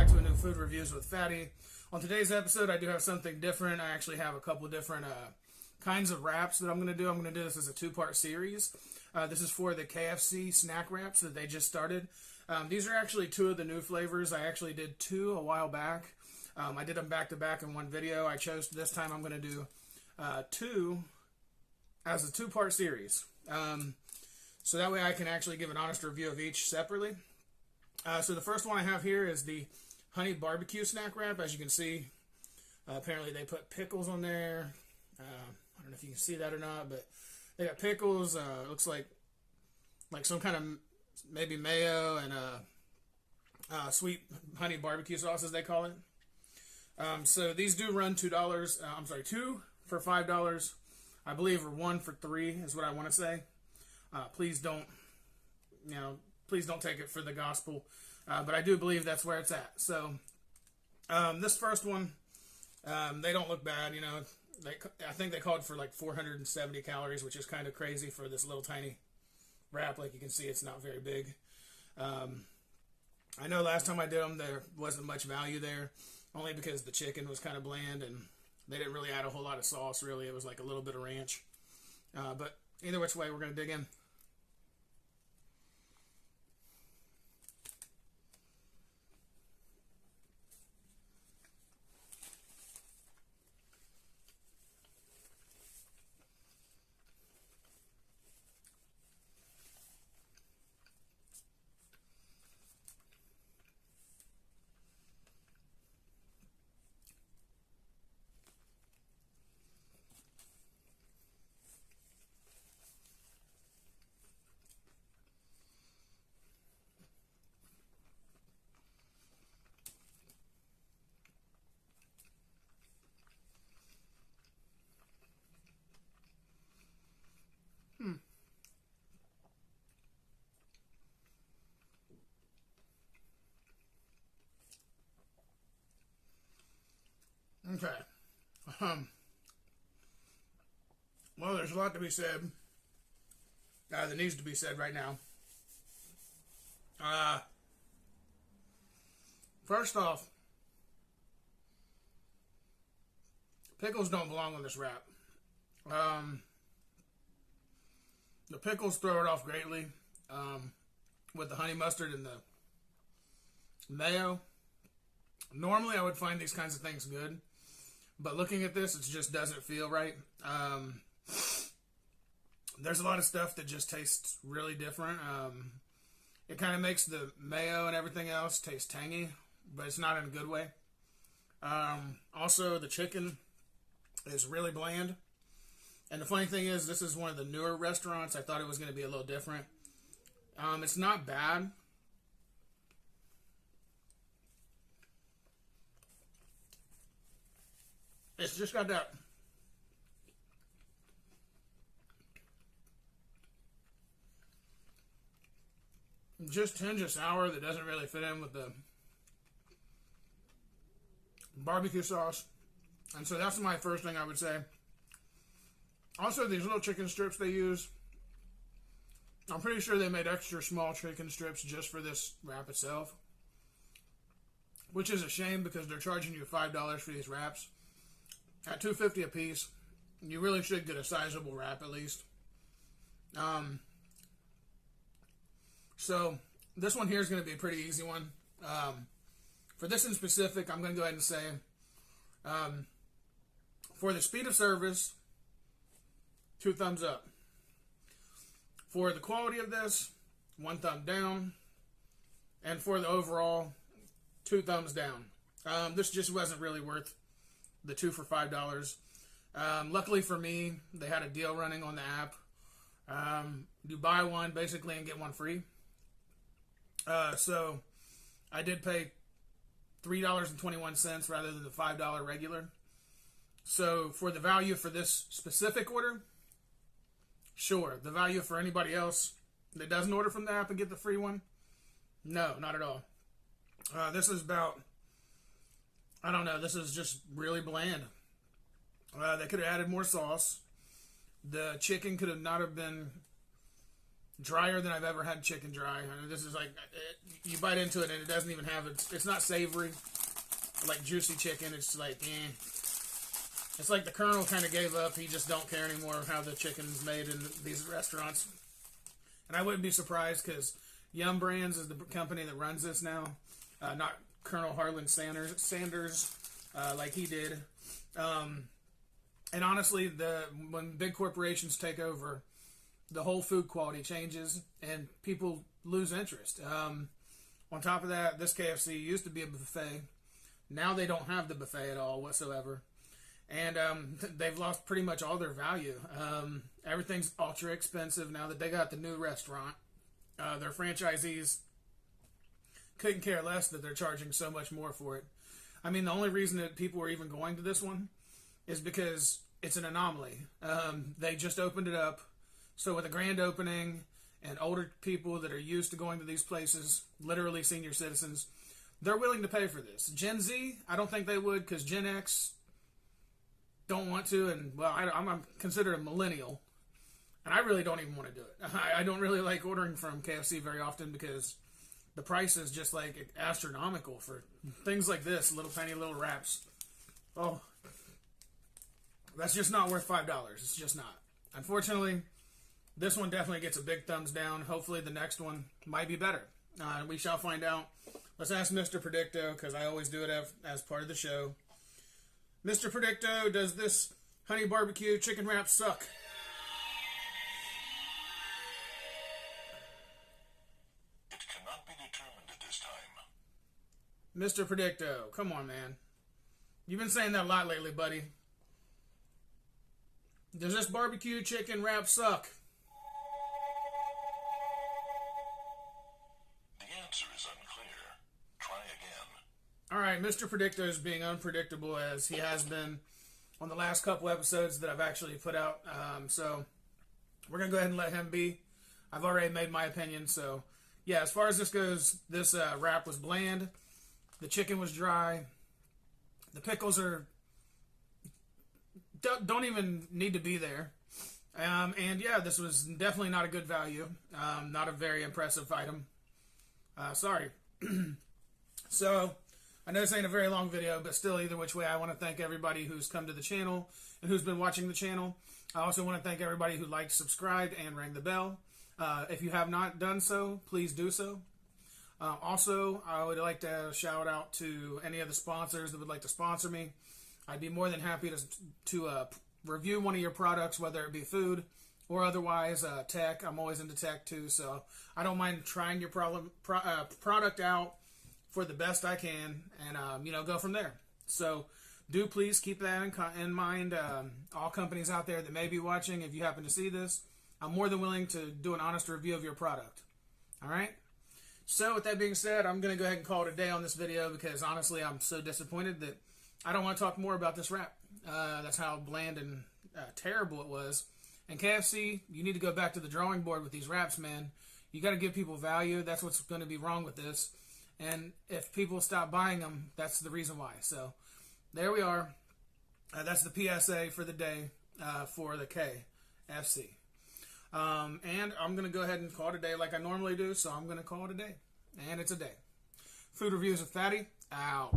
back to a new food reviews with Fatty. On today's episode, I do have something different. I actually have a couple different kinds of wraps that I'm going to do. I'm going to do this as a two-part series. This is for the KFC snack wraps that they just started. These are actually two of the new flavors. I actually did two a while back. I did them back-to-back in one video. I chose this time I'm going to do two as a two-part series. So that way I can actually give an honest review of each separately. So the first one I have here is the honey barbecue snack wrap. As you can see, apparently they put pickles on there. I don't know if you can see that or not, but they got pickles. Looks like some kind of maybe mayo and sweet honey barbecue sauce, as they call it. So these do run $2. I'm sorry, two for $5. I believe, or one for $3 is what I want to say. Please don't take it for the gospel. But I do believe that's where it's at. So this first one, they don't look bad. I think they called for like 470 calories, which is kind of crazy for this little tiny wrap. Like you can see, it's not very big. I know last time I did them, there wasn't much value there, only because the chicken was kind of bland and they didn't really add a whole lot of sauce, really. It was like a little bit of ranch. But either which way, we're going to dig in. Okay. Well, there's a lot to be said. That needs to be said right now. First off, pickles don't belong on this wrap. The pickles throw it off greatly. With the honey mustard and the mayo. Normally I would find these kinds of things good, but looking at this, it just doesn't feel right. There's a lot of stuff that just tastes really different. It kind of makes the mayo and everything else taste tangy, but it's not in a good way. Also, the chicken is really bland. And the funny thing is, this is one of the newer restaurants. I thought it was going to be a little different. It's not bad. It's just got that just tinge of sour that doesn't really fit in with the barbecue sauce. And so that's my first thing I would say. Also, these little chicken strips they use, I'm pretty sure they made extra small chicken strips just for this wrap itself. Which is a shame because they're charging you $5 for these wraps. At $2.50 a piece, you really should get a sizable wrap at least. So this one here is going to be a pretty easy one. For this in specific, I'm going to go ahead and say, for the speed of service, 2 thumbs up. For the quality of this, 1 thumb down. And for the overall, 2 thumbs down. This just wasn't really worth the 2 for $5. Luckily for me, they had a deal running on the app. You buy one basically and get one free. So I did pay $3.21 rather than the $5 regular. So for the value for this specific order, sure. The value for anybody else that doesn't order from the app and get the free one, no, not at all. This is about, I don't know, this is just really bland. They could have added more sauce. The chicken could have not have been drier than I've ever had chicken dry. I mean, this is like, you bite into it and it doesn't even have, it's not savory, like juicy chicken. It's like, eh. It's like the Colonel kind of gave up. He just don't care anymore how the chicken's made in these restaurants. And I wouldn't be surprised because Yum Brands is the company that runs this now. Not Colonel Harlan Sanders like he did. And honestly, when big corporations take over, the whole food quality changes and people lose interest. On top of that, this KFC used to be a buffet. Now they don't have the buffet at all whatsoever. And they've lost pretty much all their value. Everything's ultra expensive now that they got the new restaurant. Their franchisees couldn't care less that they're charging so much more for it. I mean, the only reason that people are even going to this one is because it's an anomaly. They just opened it up. So with a grand opening and older people that are used to going to these places, literally senior citizens, they're willing to pay for this. Gen Z, I don't think they would, because Gen X don't want to, and well, I'm considered a millennial, and I really don't even want to do it. I don't really like ordering from KFC very often because the price is just like astronomical for things like this, tiny little wraps. Oh, that's just not worth $5. It's just not. Unfortunately, this one definitely gets a big thumbs down. Hopefully the next one might be better. We shall find out. Let's ask Mr. Predicto, because I always do it as part of the show. Mr. Predicto, does this honey barbecue chicken wrap suck? It cannot be determined at this time. Mr. Predicto, come on, man. You've been saying that a lot lately, buddy. Does this barbecue chicken wrap suck? The answer is unclear. Try again. All right, Mr. Predicto is being unpredictable as he has been on the last couple episodes that I've actually put out. So we're going to go ahead and let him be. I've already made my opinion. So, yeah, as far as this goes, this wrap was bland. The chicken was dry. The pickles don't even need to be there. And yeah, this was definitely not a good value. Not a very impressive item. Sorry. So, I know this ain't a very long video, but still, either which way, I want to thank everybody who's come to the channel and who's been watching the channel. I also want to thank everybody who liked, subscribed, and rang the bell. If you have not done so, please do so. Also, I would like to shout out to any of the sponsors that would like to sponsor me. I'd be more than happy to review one of your products, whether it be food or otherwise tech. I'm always into tech too, so I don't mind trying your product out for the best I can, and go from there. So do please keep that in mind. All companies out there that may be watching, if you happen to see this, I'm more than willing to do an honest review of your product. All right? So with that being said, I'm going to go ahead and call it a day on this video because honestly, I'm so disappointed that I don't want to talk more about this wrap. That's how bland and terrible it was. And KFC, you need to go back to the drawing board with these wraps, man. You got to give people value. That's what's going to be wrong with this. And if people stop buying them, that's the reason why. So there we are. That's the PSA for the day for the KFC. And I'm going to go ahead and call it a day like I normally do. So I'm going to call it a day. And it's a day. Food Reviews with Fatty, out.